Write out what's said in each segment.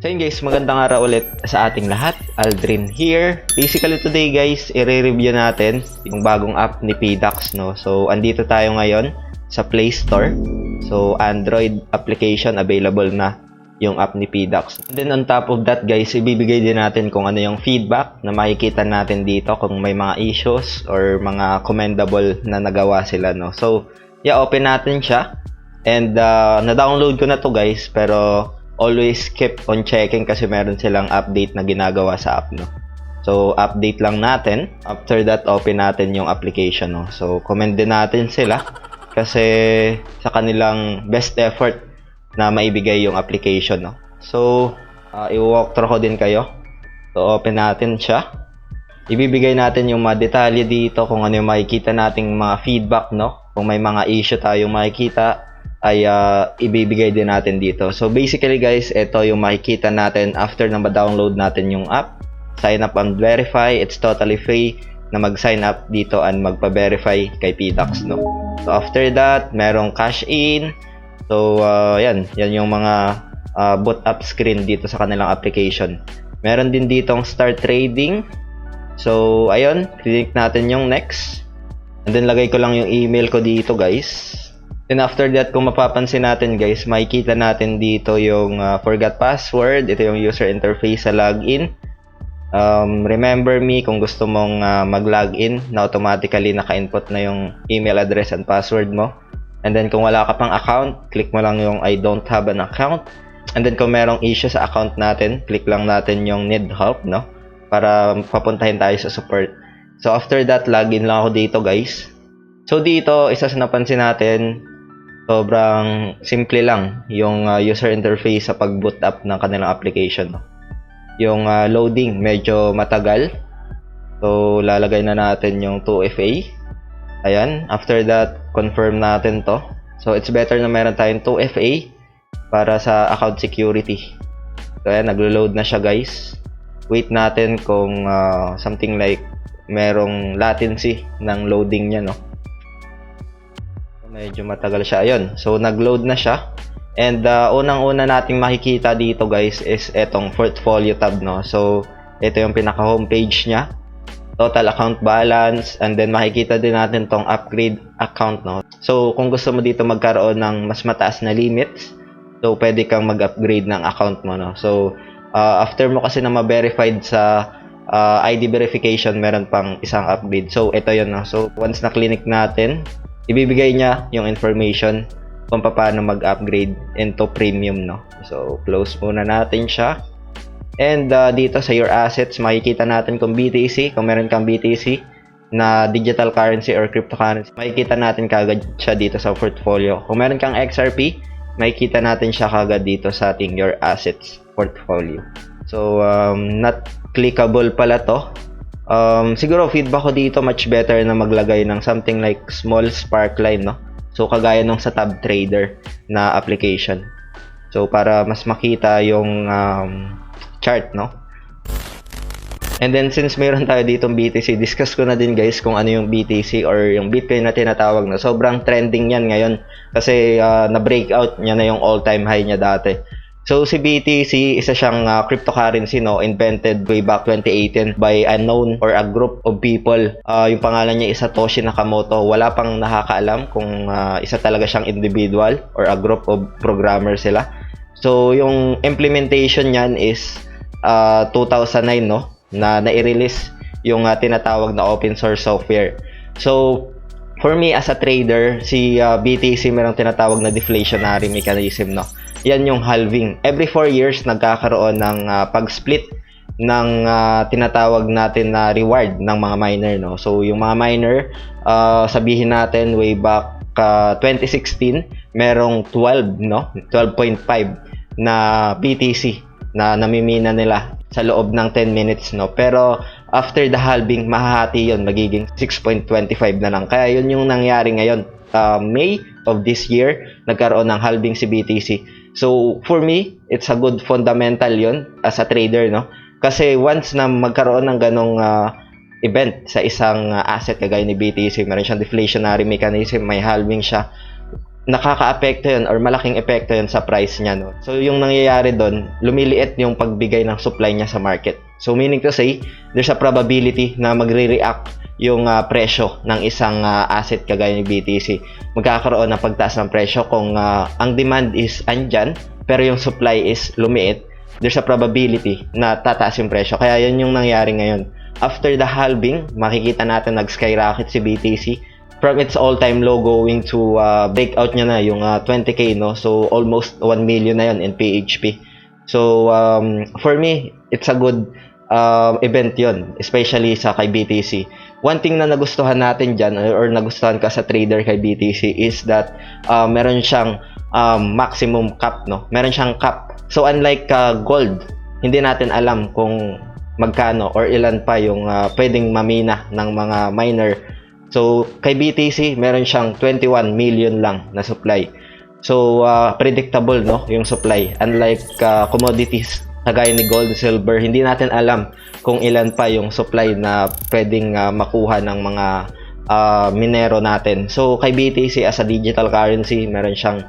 So yun guys, magandang araw ulit sa ating lahat. Aldrin here. Basically today guys, i-review natin yung bagong app ni PDAX, no? So andito tayo ngayon sa Play Store. So Android application available na yung app ni PDAX. And then on top of that guys, ibibigay din natin kung ano yung feedback na makikita natin dito, kung may mga issues or mga commendable na nagawa sila, no? So yeah, open natin siya. And na-download ko na to guys, pero always keep on checking kasi meron silang update na ginagawa sa app, no? So update lang natin. After that, open natin yung application, no? So comment din natin sila kasi sa kanilang best effort na maibigay yung application, no? So i-walk through ko din kayo. So open natin siya. Ibibigay natin yung mga detalye dito, kung ano yung makikita nating mga feedback, no? Kung may mga issue tayong makikita ay ibibigay din natin dito. So basically guys, ito yung makikita natin after na ma-download natin yung app. Sign up and verify. It's totally free na mag-sign up dito and magpa-verify kay PDAX, no? So after that, merong cash in. So yan yung mga boot up screen dito sa kanilang application. Meron din ditong start trading. So ayun, click natin yung next. And then lagay ko lang yung email ko dito guys. Then after that, kung mapapansin natin guys, makikita natin dito yung forgot password. Ito yung user interface sa login. Remember me kung gusto mong mag-login na automatically naka-input na yung email address and password mo. And then kung wala ka pang account, click mo lang yung I don't have an account. And then kung merong issue sa account natin, click lang natin yung need help, no? Para papuntahin tayo sa support. So after that, login lang ako dito guys. So dito, isa sa napansin natin, sobrang simple lang yung user interface sa pag-boot up ng kanilang application, no? Yung loading medyo matagal. So lalagay na natin yung 2FA. Ayan, after that confirm natin to. So it's better na meron tayong 2FA para sa account security. So ayan, naglo-load na siya guys. Wait natin kung something like merong latency ng loading niya, no? Medyo matagal siya. Ayun. So, nag-load na siya. And unang-una nating makikita dito guys is etong portfolio tab, no? So, ito yung pinaka-homepage niya. Total account balance. And then, makikita din natin tong upgrade account, no? So, kung gusto mo dito magkaroon ng mas mataas na limits, so, pwede kang mag-upgrade ng account mo, no? So, after mo kasi na ma-verified sa ID verification, meron pang isang upgrade. So, ito yun, no? So, once na-clinic natin, ibibigay niya yung information kung paano mag-upgrade into premium, no? So, close muna natin siya. And dito sa your assets, makikita natin kung BTC, kung meron kang BTC na digital currency or cryptocurrency, makikita natin kagad siya dito sa portfolio. Kung meron kang XRP, makikita natin siya kagad dito sa ating your assets portfolio. So, not clickable pala to. Siguro feedback ko dito, much better na maglagay ng something like small sparkline, no? So kagaya nung sa Tab Trader na application. So para mas makita yung chart, no? And then since mayroon tayo ditong BTC, discuss ko na din guys kung ano yung BTC or yung Bitcoin na tinatawag, na sobrang trending yan ngayon kasi na-breakout niya na yung all-time high niya dati. So, si BTC, isa siyang cryptocurrency, no? Invented way back 2018 by a known or a group of people. Yung pangalan niya is Satoshi Nakamoto. Wala pang nakakaalam kung isa talaga siyang individual or a group of programmers sila. So, yung implementation niyan is 2009, no? Na nai-release yung tinatawag na open source software. So, for me as a trader, si BTC merong tinatawag na deflationary mechanism, no? Yan yung halving. Every 4 years, nagkakaroon ng pag-split ng tinatawag natin na reward ng mga miner, no? So, yung mga miner, sabihin natin way back 2016, merong 12, no? 12.5 na BTC na namimina nila sa loob ng 10 minutes, no? Pero after the halving, mahahati yun, magiging 6.25 na lang. Kaya yun yung nangyari ngayon. May of this year, nagkaroon ng halving si BTC. So, for me, it's a good fundamental yun as a trader, no? Kasi once na magkaroon ng ganong event sa isang asset kagaya ni BTC, meron siyang deflationary mechanism, may halving siya, nakakaapekto yun or malaking epekto yun sa price niya, no? So, yung nangyayari doon, lumiliit yung pagbigay ng supply niya sa market. So, meaning to say, there's a probability na magre-react yung presyo ng isang asset kagaya ni BTC. Magkakaroon ng pagtaas ng presyo kung ang demand is andyan, pero yung supply is lumiit. There's a probability na tataas yung presyo. Kaya yun yung nangyari ngayon. After the halving, makikita natin nag-skyrocket si BTC from its all-time low going to breakout niya na yung 20k, no? So almost 1 million na yun in PHP. So for me, it's a good event yun, especially sa kay BTC. One thing na nagustuhan natin dyan or nagustuhan ka sa trader kay BTC is that meron siyang maximum cap, no? Meron siyang cap. So unlike gold, hindi natin alam kung magkano or ilan pa yung pwedeng mamina ng mga miner. So, kay BTC, meron siyang 21 million lang na supply. So, predictable, no, yung supply. Unlike commodities, kagaya ni gold, silver, hindi natin alam kung ilan pa yung supply na pwedeng makuha ng mga minero natin. So, kay BTC as a digital currency, meron siyang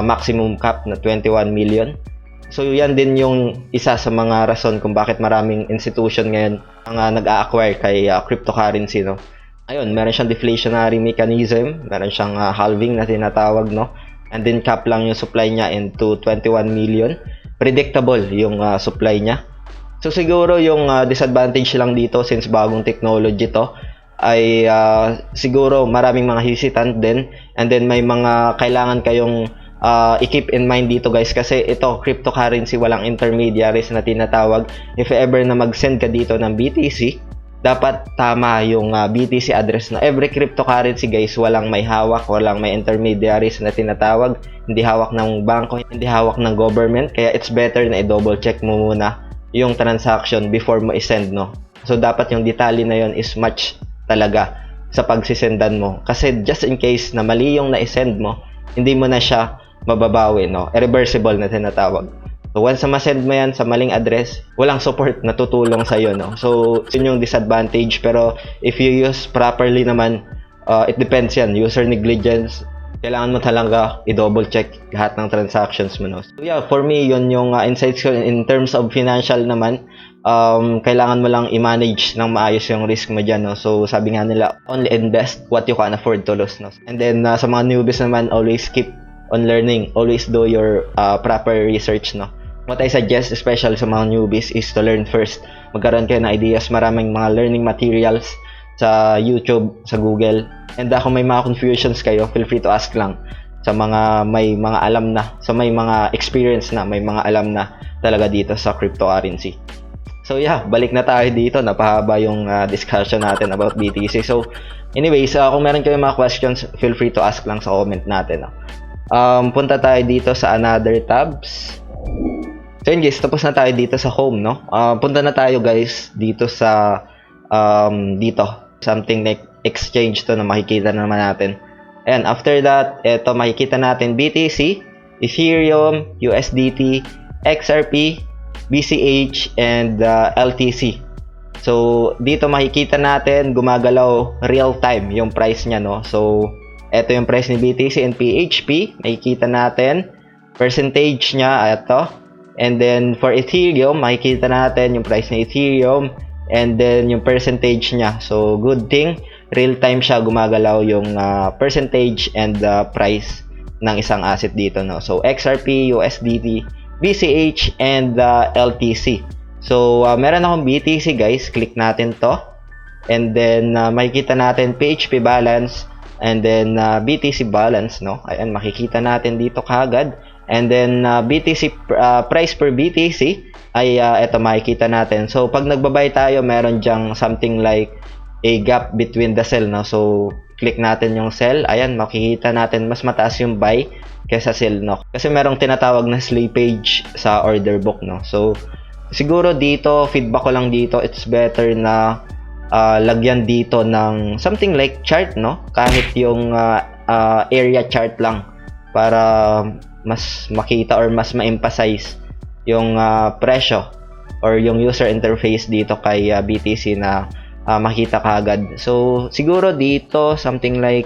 maximum cap na 21 million. So, yan din yung isa sa mga rason kung bakit maraming institution ngayon ang nag-a-acquire kay cryptocurrency, no. Ayun, meron siyang deflationary mechanism, meron siyang halving na tinatawag, no? And then cap lang yung supply niya into 21 million. Predictable yung supply niya. So siguro yung disadvantage lang dito since bagong technology to ay siguro maraming mga hesitant din, and then may mga kailangan kayong i-keep in mind dito guys, kasi ito cryptocurrency, walang intermediaries na tinatawag. If ever na mag-send ka dito ng BTC, dapat tama yung BTC address na. Every cryptocurrency guys, walang may hawak, walang may intermediaries na tinatawag, hindi hawak ng bangko, hindi hawak ng government, kaya it's better na i-double check mo muna yung transaction before mo i-send, no? So dapat yung detalye na yun is match talaga sa pagsisendan mo, kasi just in case na mali yung na-send mo, hindi mo na siya mababawi, no? Irreversible na tinatawag. So once na ma-send mo yan sa maling address, walang support na tutulong sa iyo, no? So yun yung disadvantage, pero if you use properly naman, it depends yan, user negligence, kailangan mo talaga i-double check lahat ng transactions mo, no? So yeah, for me yun yung insights ko in terms of financial naman. Kailangan mo lang i-manage ng maayos yung risk mo dyan, no? So sabi nga nila, only invest what you can afford to lose, no? And then sa mga newbies naman, always keep on learning, always do your proper research, no? What I suggest, especially sa mga newbies, is to learn first. Magkaroon kayo ng ideas, maraming mga learning materials sa YouTube, sa Google. And kung may mga confusions kayo, feel free to ask lang sa mga may mga alam na, sa may mga experience na, may mga alam na talaga dito sa cryptocurrency. So yeah, balik na tayo dito. Napahaba yung discussion natin about BTC. So anyways, kung meron kayong mga questions, feel free to ask lang sa comment natin. Punta tayo dito sa another tabs. So yun guys, tapos na tayo dito sa home, no? Punta na tayo guys dito sa dito, something like exchange to na makikita na naman natin. And after that, eto makikita natin BTC, Ethereum, USDT, XRP, BCH, and LTC. So dito makikita natin gumagalaw real time yung price niya, no? So eto yung price ni BTC and PHP, makikita natin percentage niya, eto. And then for Ethereum, makikita natin yung price ng Ethereum and then yung percentage niya. So good thing, real time siya gumagalaw yung percentage and price ng isang asset dito, no? So XRP, USDT, BCH, and LTC. So meron akong BTC guys, click natin to. And then makikita natin PHP balance and then BTC balance, no? Ayan, makikita natin dito kagad. And then BTC price per BTC ay ito makikita natin. So pag nagbabay tayo, meron diyang something like a gap between the sell, no? So click natin yung sell. Ayan, makikita natin mas mataas yung buy kaysa sell, no? Kasi merong tinatawag na slippage sa order book, no? So siguro dito, feedback ko lang dito, it's better na lagyan dito ng something like chart, no? Kahit yung area chart lang para mas makita or mas ma-emphasize yung presyo or yung user interface dito kay BTC na makita kaagad. So siguro dito something like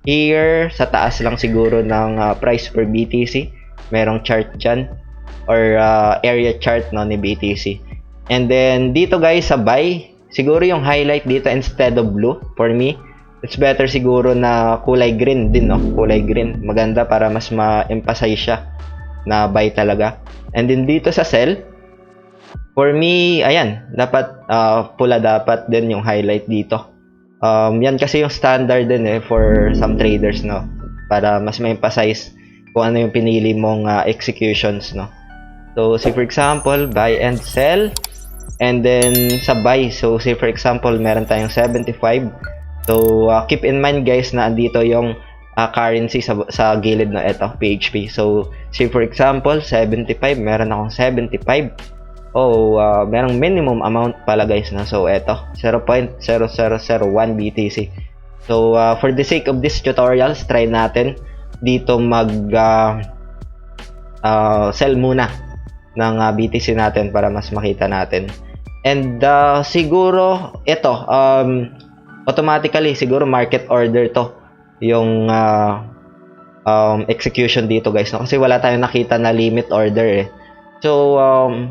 Here, sa taas lang siguro ng price per BTC. Merong chart dyan or area chart no, ni BTC. And then, dito guys sa buy, siguro yung highlight dito instead of blue, for me, it's better siguro na kulay green din, no? Kulay green. Maganda para mas ma-emphasize siya na buy talaga. And then dito sa sell, for me, ayan, dapat pula dapat din yung highlight dito. Yan kasi yung standard din for some traders, no? Para mas ma-emphasize kung ano yung pinili mong executions, no? So, say for example, buy and sell. And then, sa buy, so say for example, meron tayong 75. So, keep in mind guys na andito yung currency sa gilid na ito, PHP. So, say for example, 75, meron akong 75. Merong minimum amount pala guys na. So, ito, 0.0001 BTC. So, for the sake of this tutorials, try natin dito sell muna ng BTC natin para mas makita natin. And siguro ito automatically siguro market order to yung execution dito guys, no? Kasi wala tayong nakita na limit order So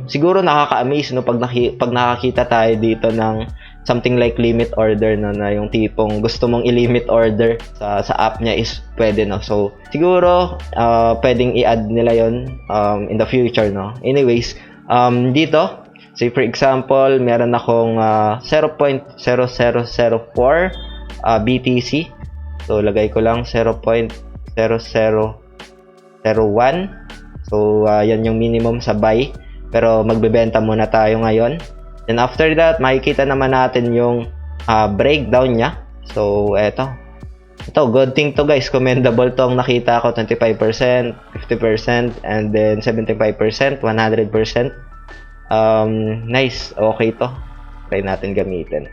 siguro nakaka-amaze no pag nakakita tayo dito ng something like limit order no, na yung tipong gusto mong i-limit order sa app niya is pwede no. So siguro pwedeng i-add nila yon in the future no. Anyways, dito say for example, meron akong 0.0004 BTC. So lagay ko lang 0.0001. So yan yung minimum sa buy. Pero magbebenta muna tayo ngayon. Then after that, makikita naman natin yung breakdown niya. So ito, good thing to guys. Commendable tong nakita ko, 25%, 50%, and then 75%, 100%. Nice, okay to. Try natin gamitin.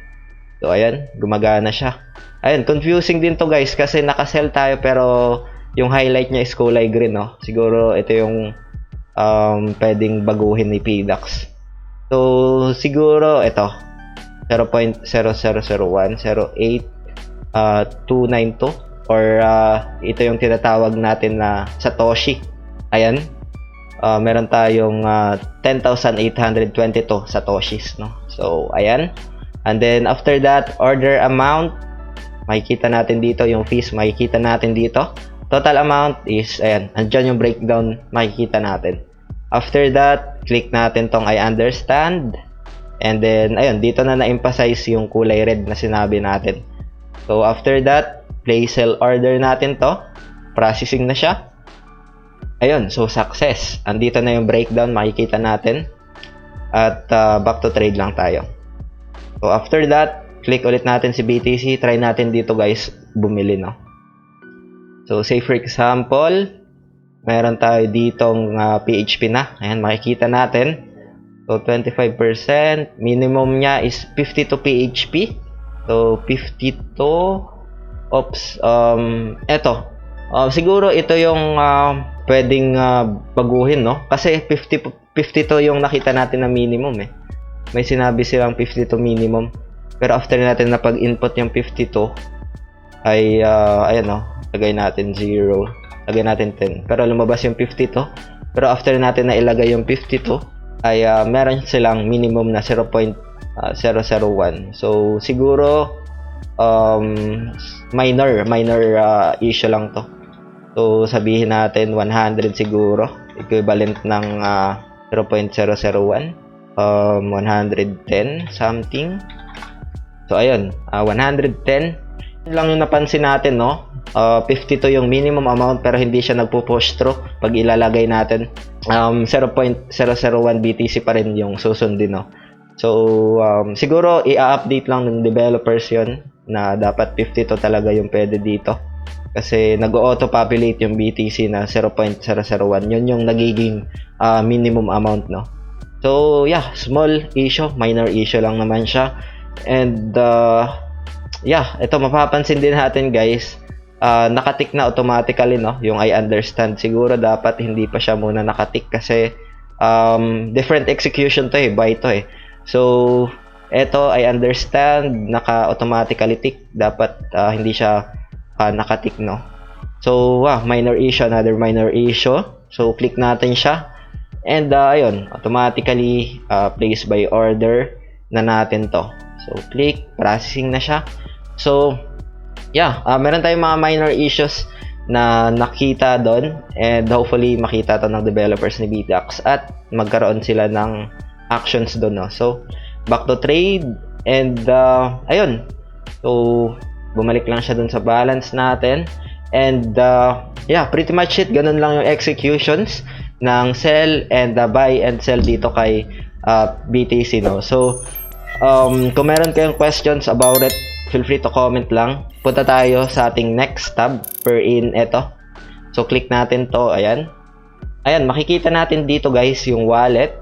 So ayan, gumagana siya. Ayun, confusing din to guys kasi naka-sell tayo pero yung highlight niya is kulay green, no? Siguro ito yung pwedeng baguhin ni PDAX. So siguro ito 0.0001 0.292 or ito yung tinatawag natin na Satoshi. Ayan. Meron tayong 10,822 satoshis, no? So ayan. And then after that, order amount, makikita natin dito yung fees, makikita natin dito. Total amount is ayan, andyan yung breakdown, makikita natin. After that, click natin tong I understand. And then ayun, dito na na-emphasize yung kulay red na sinabi natin. So after that, place sell order natin to. Processing na siya. Ayun, so success. Andito na yung breakdown, makikita natin. At back to trade lang tayo. So after that, click ulit natin si BTC. Try natin dito guys, bumili, no? So say for example, meron tayo ditong PHP na. Ayan, makikita natin. So 25%. Minimum niya is 52 PHP. So 52. Oops. Siguro ito yung pwedeng baguhin, no? Kasi 52 yung nakita natin na minimum May sinabi silang 52 minimum. Pero after natin na pag-input yung 52 ay ayan, no? Lagay natin 0. Lagay natin 10. Pero lumabas yung 52. Pero after natin na ilagay yung 52 ay meron silang minimum na 0.001. So siguro minor issue lang to. So sabihin natin 100 siguro, equivalent ng 0.001, 110 something. So ayun, 110 lang yung napansin natin, no? 52 yung minimum amount pero hindi siya nagpo-push through pag ilalagay natin. 0.001 BTC pa rin yung susundin, no? So siguro i-update lang ng developers yon na dapat 52 talaga yung pwede dito. Kasi nag-auto-populate yung BTC na 0.001. Yun yung nagiging minimum amount, no? So, yeah, small issue, minor issue lang naman siya. And, ito, mapapansin din natin, guys, nakatik na automatically, no? Yung I understand. Siguro dapat hindi pa siya muna nakatik kasi different execution to buy to So, ito, I understand, naka-automatically tick. Dapat hindi siya nakatik, no? So, minor issue, another minor issue. So, click natin siya. And, ayun, automatically, place by order na natin to. So, click, processing na siya. So, meron tayong mga minor issues na nakita doon. And, hopefully, makita to ng developers ni BTAX at magkaroon sila ng actions doon, no? So, back to trade. And, ayun. So, bumalik lang siya doon sa balance natin. And, pretty much it. Ganun lang yung executions ng sell and buy and sell dito kay BTC, no? So, kung meron kayong questions about it, feel free to comment lang. Punta tayo sa ating next tab, wherein eto. So, click natin to. Ayan. Ayan, makikita natin dito guys yung wallet.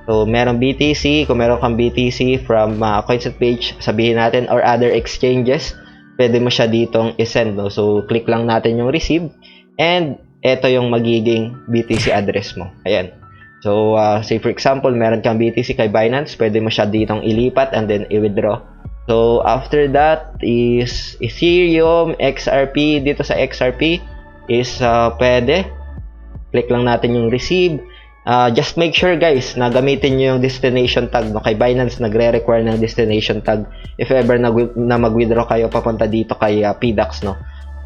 So, merong BTC. Kung meron kang BTC from CoinSetPage, sabihin natin, or other exchanges, pwede mo siya ditong isend, no? So, click lang natin yung receive. And, eto yung magiging BTC address mo. Ayan. So, say for example, meron kang BTC kay Binance, pwede mo siya ditong ilipat and then i-withdraw. So, after that is Ethereum, XRP. Dito sa XRP is pwede. Click lang natin yung receive. Just make sure guys na gamitin nyo yung destination tag, no? Kay Binance nagre-require ng destination tag if ever na mag-withdraw kayo papunta dito kay PDAX, no?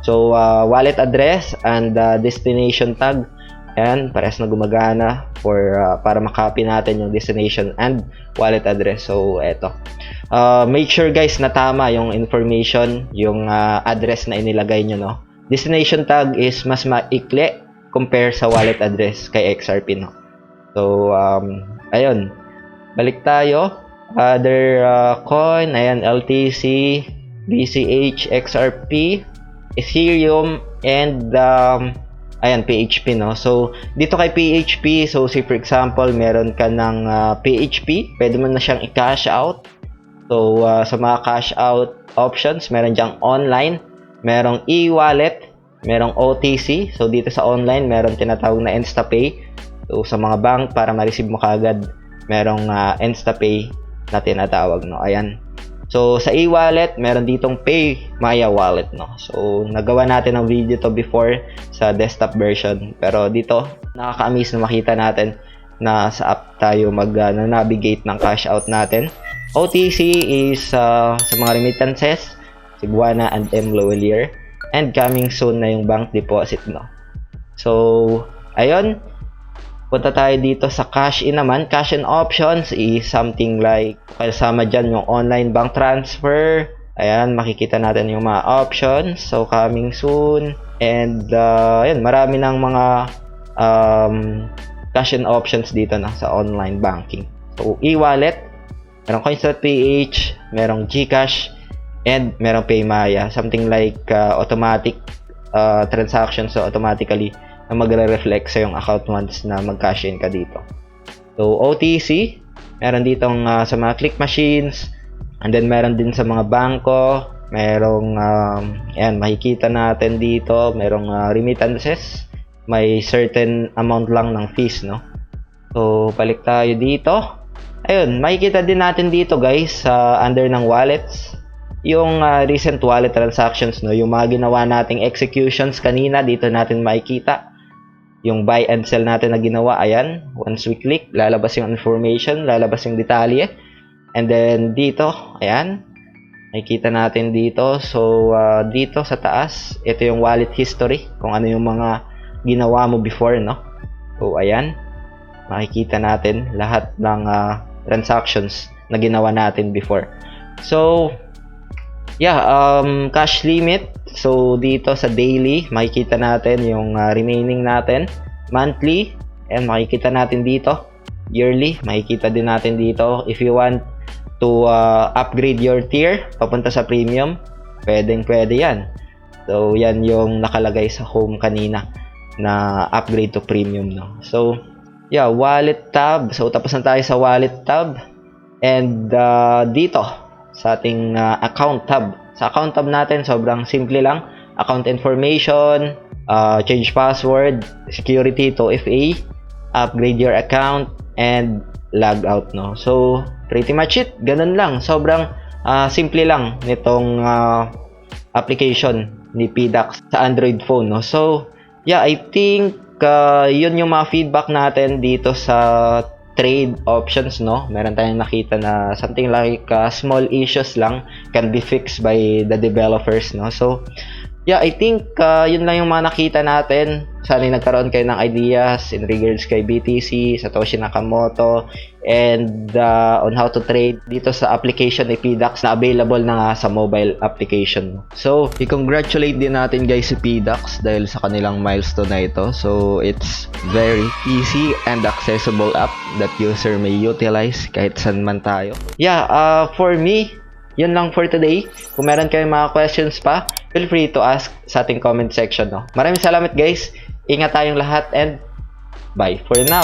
So, wallet address and destination tag, ayan, parehas na gumagana para makopy natin yung destination and wallet address. So, eto. Make sure guys na tama yung information, yung address na inilagay nyo, no? Destination tag is mas maikli compare sa wallet address kay XRP, no? So, ayun. Balik tayo. Other coin, ayan, LTC, BCH, XRP, Ethereum, and ayan, PHP, no? So, dito kay PHP, so say for example, meron ka ng PHP, pwede mo na siyang i-cash out. So, sa mga cash out options, meron diyang online, merong e-wallet, merong OTC. So, dito sa online, meron tinatawag na InstaPay. So, sa mga bank, para ma-receive mo kagad, merong InstaPay na tinatawag, no? Ayan. So, sa e-wallet, meron ditong Pay Maya Wallet, no? So, nagawa natin ang video to before sa desktop version. Pero dito, nakaka-amaze na makita natin na sa app tayo mag-navigate ng cash out natin. OTC is sa mga remittances, Cebuana and Mloelier. And coming soon na yung bank deposit, no? So, ayun. Punta tayo dito sa cash in naman. Cash in options is something like kasama dyan yung online bank transfer. Ayan, makikita natin yung mga options. So, coming soon. And, ayan, marami ng mga cash in options dito na sa online banking. So, e-wallet, merong Coins.ph, merong GCash, and merong Paymaya. Something like automatic transactions, so automatically na magre-reflect sa yung account once na mag-cash in ka dito. So, OTC, meron ditong sa mga click machines, and then meron din sa mga bangko, merong, ayan, makikita natin dito, merong remittances, may certain amount lang ng fees, no? So, balik tayo dito. Ayun, makikita din natin dito guys, under ng wallets, yung recent wallet transactions, no? Yung mga ginawa nating executions kanina, dito natin makikita. Yung buy and sell natin na ginawa, ayan. Once we click, lalabas yung information, lalabas yung detalye. And then dito, ayan. Makikita natin dito. So, dito sa taas, ito yung wallet history. Kung ano yung mga ginawa mo before, no? So, ayan. Makikita natin lahat ng transactions na ginawa natin before. So, yeah, cash limit. So, dito sa daily, makikita natin yung remaining natin. Monthly, and makikita natin dito. Yearly, makikita din natin dito. If you want to upgrade your tier, papunta sa premium, pwede yan. So, yan yung nakalagay sa home kanina na upgrade to premium, no? So, yeah, wallet tab. So, tapos na tayo sa wallet tab. And dito, sa ating account tab. Sa account tab natin, sobrang simple lang. Account information, change password, security to FA, upgrade your account, and log out, no? So, pretty much it. Ganun lang. Sobrang simple lang nitong application ni PDAX sa Android phone, no? So, yeah, I think yun yung mga feedback natin dito sa trade options, no? Meron tayong nakita na something like small issues lang can be fixed by the developers, no? So, yeah, I think yun lang yung mga nakita natin. Sana nagkaroon kayo ng ideas in regards kay BTC, Satoshi Nakamoto, and on how to trade dito sa application ni PDAX na available na nga sa mobile application. So, i-congratulate din natin guys si PDAX dahil sa kanilang milestone na ito. So, it's very easy and accessible app that user may utilize kahit saan man tayo. Yeah, for me, yun lang for today. Kung meron kayong mga questions pa, feel free to ask sa ating comment section, no? Maraming salamat guys. Ingat tayong lahat and bye for now.